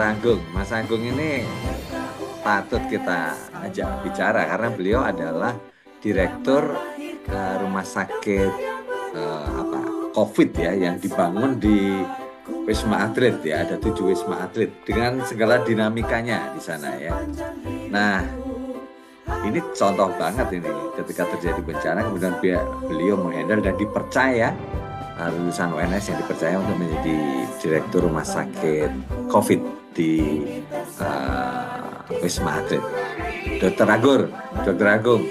Agung. Mas Agung ini patut kita ajak bicara karena beliau adalah direktur rumah sakit apa COVID ya yang dibangun di Wisma Atlet ya, ada 7 Wisma Atlet dengan segala dinamikanya di sana ya. Nah, ini contoh banget ini ketika terjadi bencana kemudian beliau menghandle dan dipercaya lulusan UNS yang dipercaya untuk menjadi direktur rumah sakit COVID di Wisma Atlet. Dokter Agung,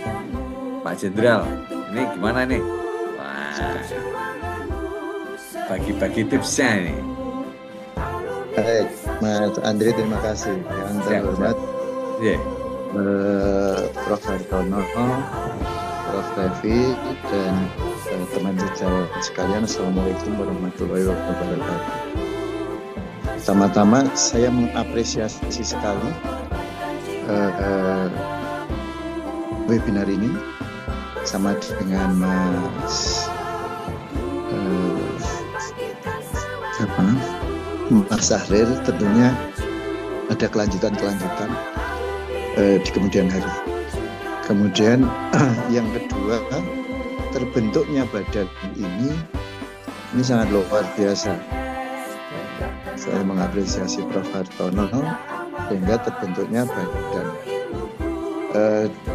Pak Jenderal, ini gimana nih? Wah, bagi-bagi tipsnya nih. Baik, Mas Andri, terima kasih. Yang terhormat, Prof. Hartono, Prof. Devi, dan teman sejawat sekalian, Assalamualaikum warahmatullahi wabarakatuh. Pertama-tama saya mengapresiasi sekali webinar ini sama dengan Mas Sahril. Tentunya ada kelanjutan di kemudian hari. Kemudian yang kedua, terbentuknya badan ini sangat luar biasa. Saya mengapresiasi Prof. Hartono sehingga terbentuknya badan.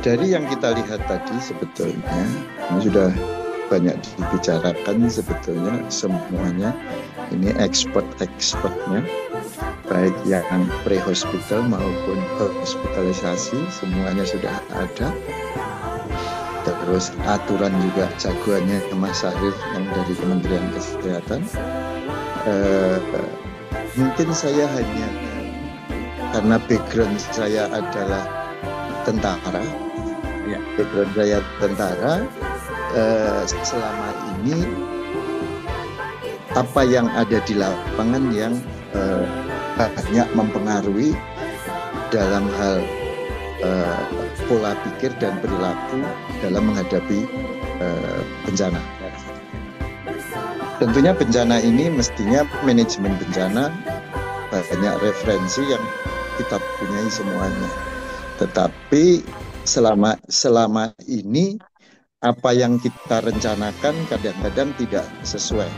Dari yang kita lihat tadi sebetulnya ini sudah banyak dibicarakan, sebetulnya semuanya ini expertnya, baik yang pre-hospital maupun hospitalisasi semuanya sudah ada. Terus aturan juga jagoannya Mas Sahril yang dari Kementerian Kesehatan. Mungkin saya hanya karena background saya adalah tentara, background saya tentara, selama ini apa yang ada di lapangan yang banyak mempengaruhi dalam hal pola pikir dan perilaku dalam menghadapi bencana. Tentunya bencana ini mestinya manajemen bencana banyak referensi yang kita punyai semuanya. Tetapi selama ini apa yang kita rencanakan kadang-kadang tidak sesuai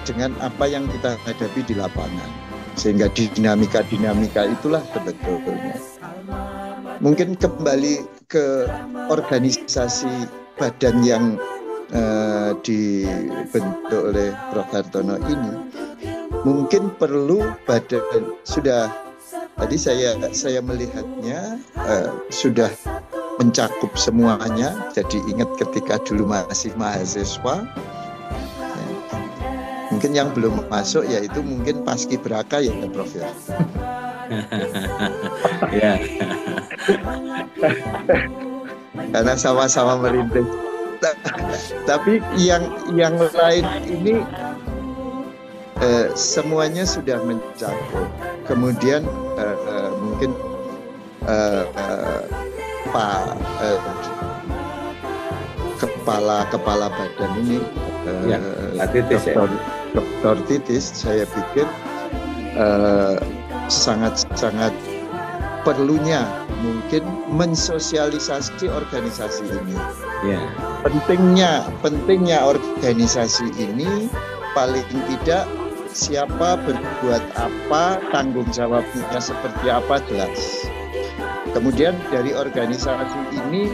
dengan apa yang kita hadapi di lapangan, sehingga dinamika itulah sebetulnya. Mungkin kembali ke organisasi badan yang dibentuk oleh Prof. Hartono ini, mungkin perlu badan sudah tadi saya melihatnya sudah mencakup semuanya. Jadi ingat ketika dulu masih mahasiswa, mungkin yang belum masuk yaitu mungkin paskibraka ya Prof ya. Ya. Karena sama-sama merintis. Tapi yang lain ini semuanya sudah mencakup. Kemudian mungkin kepala badan ini Dr. Titis, saya pikir sangat perlunya mungkin mensosialisasi organisasi ini. Pentingnya organisasi ini, paling tidak siapa berbuat apa, tanggung jawabnya seperti apa jelas. Kemudian dari organisasi ini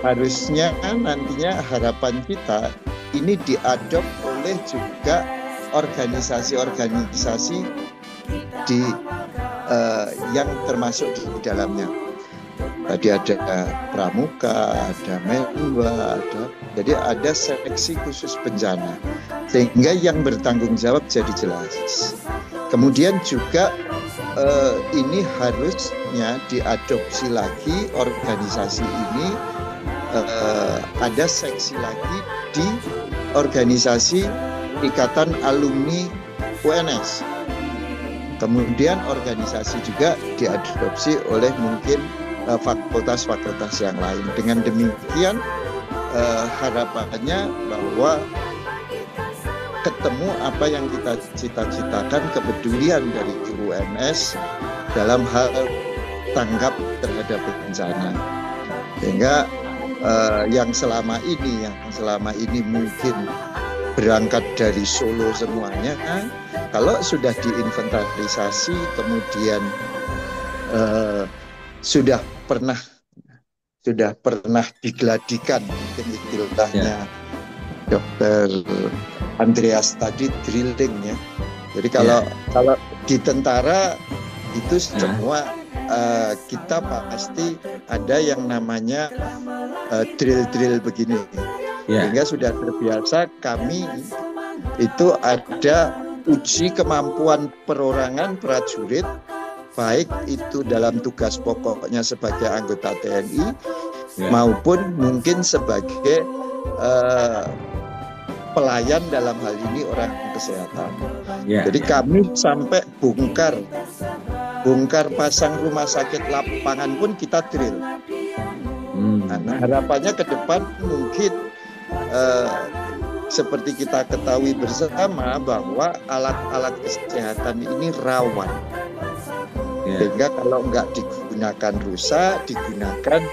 harusnya nantinya harapan kita ini diadop oleh juga organisasi-organisasi yang termasuk di dalamnya. Tadi ada pramuka, ada menwa, jadi ada seksi khusus bencana, sehingga yang bertanggung jawab jadi jelas. Kemudian juga ini harusnya diadopsi lagi organisasi ini, ada seksi lagi di organisasi Ikatan Alumni UNS. Kemudian organisasi juga diadopsi oleh mungkin fakultas-fakultas yang lain. Dengan demikian harapannya bahwa ketemu apa yang kita cita-citakan, kepedulian dari UMS dalam hal tanggap terhadap bencana. Sehingga yang selama ini mungkin berangkat dari Solo semuanya, kalau sudah diinventarisasi kemudian sudah pernah digeladikan, mungkin istilahnya Dokter Andreas tadi, drilling ya. Jadi kalau di tentara itu semua kita pasti ada yang namanya drill begini. Sehingga sudah terbiasa kami itu ada uji kemampuan perorangan prajurit, baik itu dalam tugas pokoknya sebagai anggota TNI maupun mungkin sebagai pelayan dalam hal ini orang kesehatan. Jadi kami sampai bongkar pasang rumah sakit lapangan pun kita drill. Nah, harapannya ke depan mungkin seperti kita ketahui bersama bahwa alat-alat kesehatan ini rawan. Sehingga kalau nggak digunakan rusak, digunakan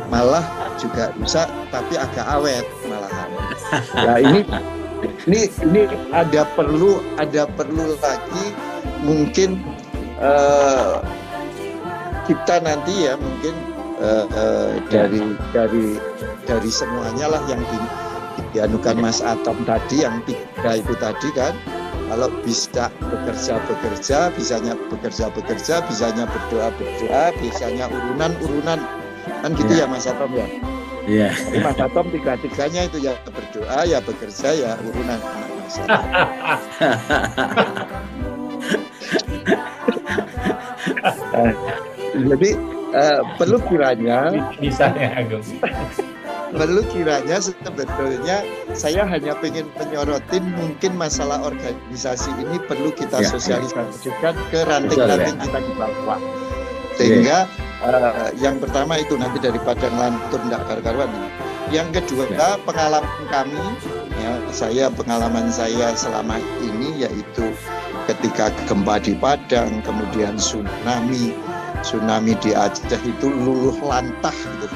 malah juga rusak, tapi agak awet malahan. Nah ini ada perlu lagi mungkin kita nanti ya mungkin dari semuanya lah yang dianukan Mas Atom tadi, yang 3 itu tadi kan. Kalau bisa bekerja, bisanya bekerja, bisanya berdoa, bisanya urunan, kan gitu ya Mas Atom ya. Jadi Mas Atom 3-3-nya itu ya berdoa, ya bekerja, ya urunan. Jadi perlu kiranya sebetulnya saya hanya ingin menyorotin mungkin masalah organisasi ini perlu kita sosialisasikan ke ranting-ranting kita di bawah. Sehingga yang pertama itu nanti dari Padang Lantur ndak karu-karuan. Yang kedua pengalaman saya selama ini yaitu ketika gempa di Padang, kemudian tsunami di Aceh itu luluh lantah gitu.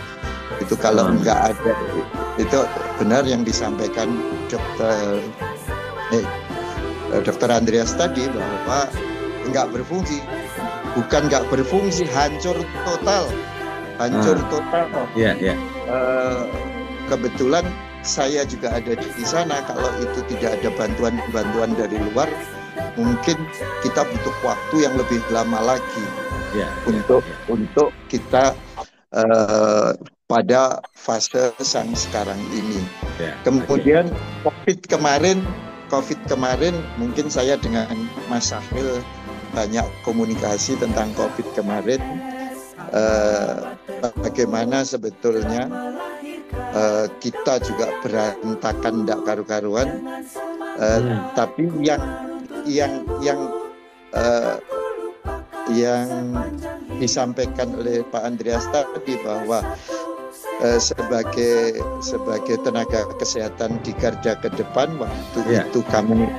Itu kalau enggak ada, itu benar yang disampaikan Dokter Andreas tadi bahwa enggak berfungsi, bukan enggak berfungsi, hancur total. Kebetulan saya juga ada di sana. Kalau itu tidak ada bantuan dari luar, mungkin kita butuh waktu yang lebih lama lagi untuk kita pada fase yang sekarang ini. Kemudian COVID kemarin mungkin saya dengan Mas Sahil banyak komunikasi tentang COVID kemarin, bagaimana sebetulnya kita juga berantakan ndak karu-karuan, tapi yang disampaikan oleh Pak Andreas tadi bahwa sebagai tenaga kesehatan di garda ke depan waktu itu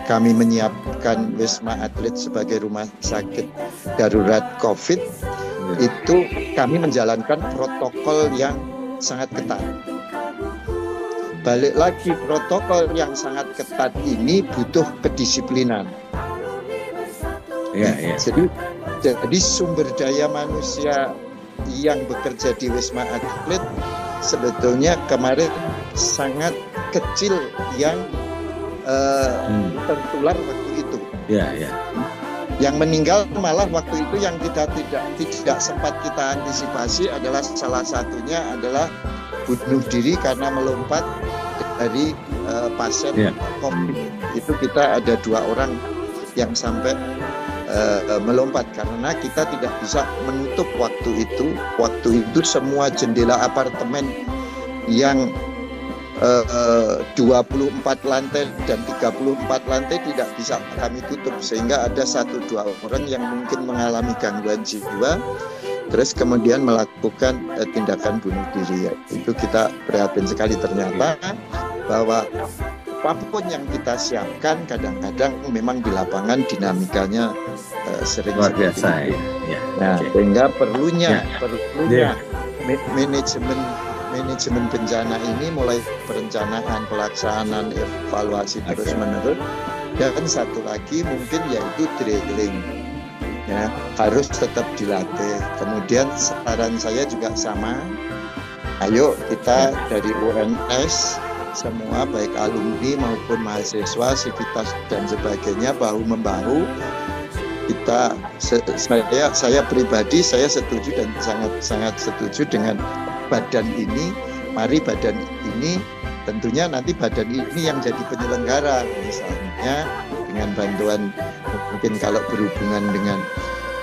kami menyiapkan Wisma Atlet sebagai rumah sakit darurat COVID. Itu kami menjalankan protokol yang sangat ketat. Balik lagi, protokol yang sangat ketat ini butuh kedisiplinan. Jadi sumber daya manusia yang bekerja di Wisma Atlet sebetulnya kemarin sangat kecil yang tertular waktu itu. Yang meninggal malah waktu itu yang kita tidak sempat kita antisipasi adalah salah satunya adalah bunuh diri karena melompat dari pasien COVID. Itu kita ada 2 orang yang sampai melompat karena kita tidak bisa menutup waktu itu. Waktu itu semua jendela apartemen yang 24 lantai dan 34 lantai tidak bisa kami tutup, sehingga ada 1-2 orang yang mungkin mengalami gangguan jiwa terus kemudian melakukan tindakan bunuh diri. Itu kita prihatin sekali, ternyata bahwa apapun yang kita siapkan kadang-kadang memang di lapangan dinamikanya sering luar biasa itu. ya. Nah, sehingga perlunya manajemen bencana ini mulai perencanaan, pelaksanaan, evaluasi terus-menerus. Dan satu lagi mungkin yaitu drilling, ya, harus tetap dilatih. Kemudian saran saya juga sama, ayo kita dari UNS semua baik alumni maupun mahasiswa, sivitas dan sebagainya bahu-membahu. Saya pribadi saya setuju dan sangat setuju dengan badan ini. Mari badan ini, tentunya nanti badan ini yang jadi penyelenggara, misalnya dengan bantuan mungkin kalau berhubungan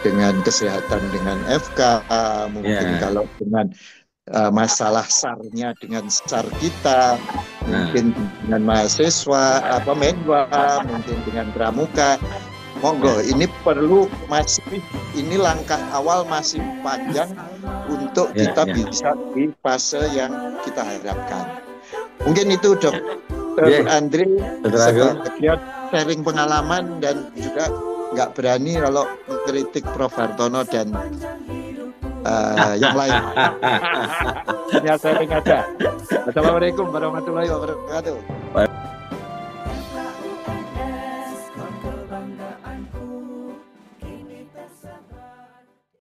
dengan kesehatan dengan FK, mungkin kalau dengan masalah SAR-nya dengan SAR kita, mungkin dengan mahasiswa, menwa, mungkin dengan pramuka. Monggo, ini perlu ini langkah awal masih panjang untuk kita bisa di fase yang kita harapkan. Mungkin itu Dr. Andri sebagian sharing pengalaman dan juga nggak berani kalau kritik Prof. Hartono dan yang lain. Hanya sharing aja. Assalamualaikum warahmatullahi wabarakatuh.